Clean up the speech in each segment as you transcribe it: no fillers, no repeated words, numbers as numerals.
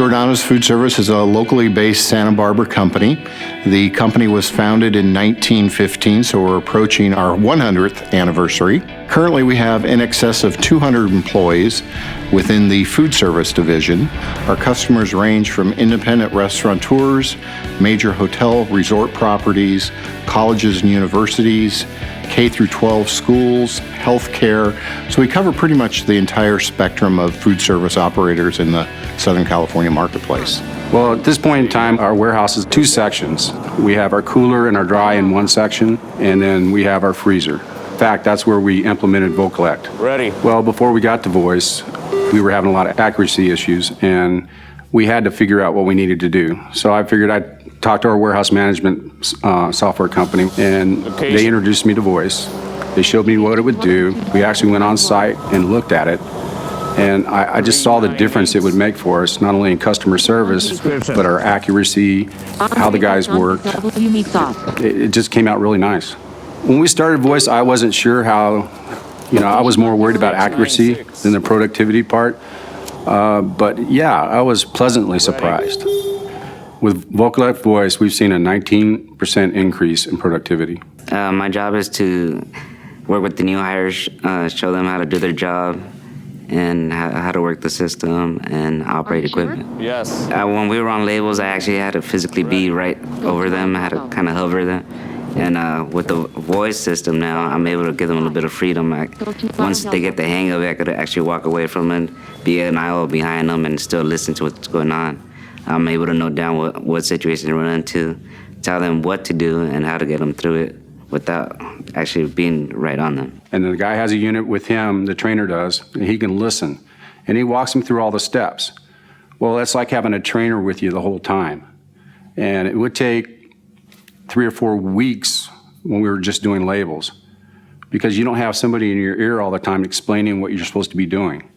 Jordano's Food Service is a locally based Santa Barbara company. The company was founded in 1915, so we're approaching our 100th anniversary. Currently, we have in excess of 200 employees within the food service division. Our customers range from independent restaurateurs, major hotel resort properties, colleges and universities, K through 12 schools, healthcare. So we cover pretty much the entire spectrum of food service operators in the Southern California marketplace. Well, at this point in time, our warehouse is two sections. We have our cooler and our dry in one section, and then we have our freezer. In fact, that's where we implemented Vocollect. Ready. Well, before we got to voice, we were having a lot of accuracy issues, and we had to figure out what we needed to do. So I figured I'd talk to our warehouse management software company, and they introduced me to voice. They showed me what it would do. We actually went on site and looked at it, and I just saw the difference it would make for us, not only in customer service, but our accuracy, how the guys worked. It just came out really nice. When we started voice, I wasn't sure how, I was more worried about accuracy than the productivity part. But yeah, I was pleasantly surprised. With Vocollect Voice, we've seen a 19% increase in productivity. My job is to work with the new hires, show them how to do their job and how to work the system and operate equipment. Yes. When we were on labels, I actually had to physically be right over them. I had to kind of hover them. And with the voice system now, I'm able to give them a little bit of freedom. Once they get the hang of it, I could actually walk away from it, be an aisle behind them, and still listen to what's going on. I'm able to note down what situation to run into, tell them what to do and how to get them through it without actually being right on them. And the guy has a unit with him, the trainer does, and he can listen. And he walks them through all the steps. Well, that's like having a trainer with you the whole time. And it would take 3 or 4 weeks when we were just doing labels, because you don't have somebody in your ear all the time explaining what you're supposed to be doing.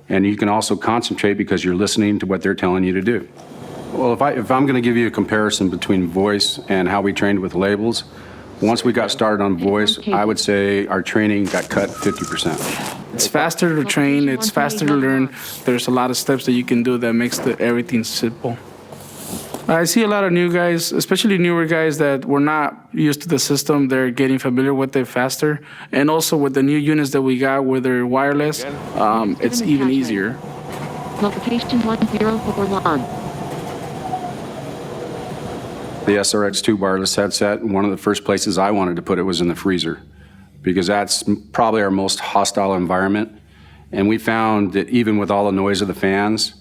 And you can also concentrate because you're listening to what they're telling you to do. Well, if I'm going to give you a comparison between voice and how we trained with labels, once we got started on voice, I would say our training got cut 50%. It's faster to train, it's faster to learn. There's a lot of steps that you can do that makes everything simple. I see a lot of new guys, especially newer guys that were not used to the system. They're getting familiar with it faster. And also with the new units that we got where they're wireless, it's even easier. Location 1041. The SRX2 wireless headset, one of the first places I wanted to put it was in the freezer, because that's probably our most hostile environment. And we found that even with all the noise of the fans,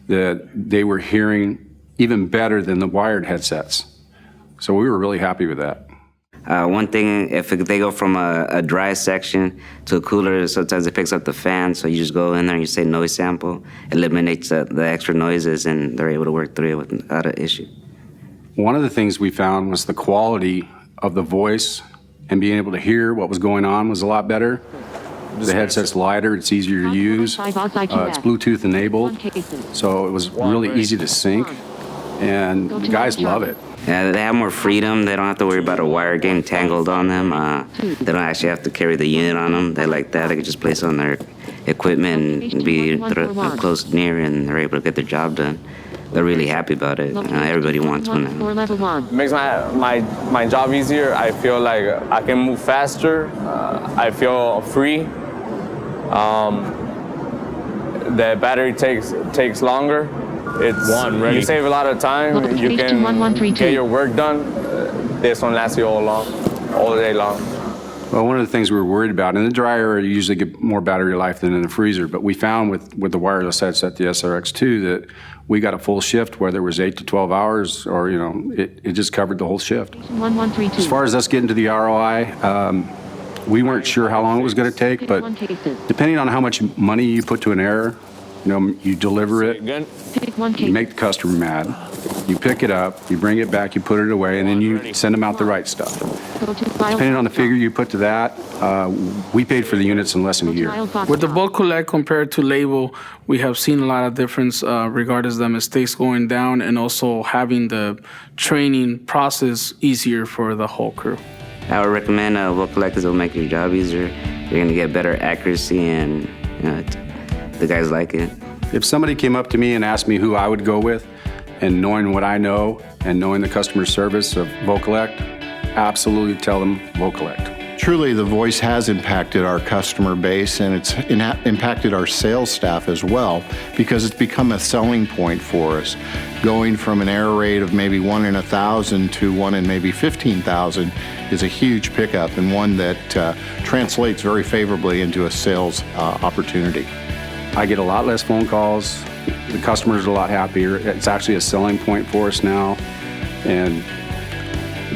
that they were hearing even better than the wired headsets. So we were really happy with that. One thing, if they go from a dry section to a cooler, sometimes it picks up the fan, so you just go in there and you say noise sample, eliminates the extra noises, and they're able to work through it without an issue. One of the things we found was the quality of the voice and being able to hear what was going on was a lot better. The headset's lighter, it's easier to use, it's Bluetooth enabled, so it was really easy to sync, and the guys love it. Yeah, they have more freedom. They don't have to worry about a wire getting tangled on them. They don't actually have to carry the unit on them. They like that. They can just place it on their equipment and be close near, and they're able to get their job done. They're really happy about it. Everybody wants one now. It makes my job easier. I feel like I can move faster. I feel free. The battery takes longer. You save a lot of time. You can get your work done. This one lasts you all day long. Well, one of the things we were worried about, in the dryer you usually get more battery life than in the freezer, but we found with the wireless headset, the SRX2, that we got a full shift, whether it was 8 to 12 hours or, it just covered the whole shift. As far as us getting to the ROI, we weren't sure how long it was going to take, but depending on how much money you put to an error, you deliver it, you make the customer mad, you pick it up, you bring it back, you put it away, and then you send them out the right stuff. Depending on the figure you put to that, we paid for the units in less than a year. With the Vocollect compared to label, we have seen a lot of difference regardless of the mistakes going down and also having the training process easier for the whole crew. I would recommend Vocollect because it'll make your job easier. You're going to get better accuracy, and the guys like it. If somebody came up to me and asked me who I would go with, and knowing what I know and knowing the customer service of Vocollect, absolutely tell them Vocollect. Truly, the voice has impacted our customer base, and it's impacted our sales staff as well, because it's become a selling point for us. Going from an error rate of maybe 1 in 1,000 to 1 in maybe 15,000 is a huge pickup, and one that translates very favorably into a sales opportunity. I get a lot less phone calls. The customers are a lot happier. It's actually a selling point for us now, and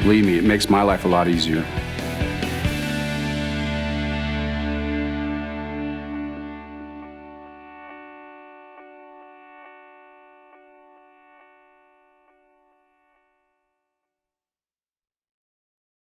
believe me, it makes my life a lot easier.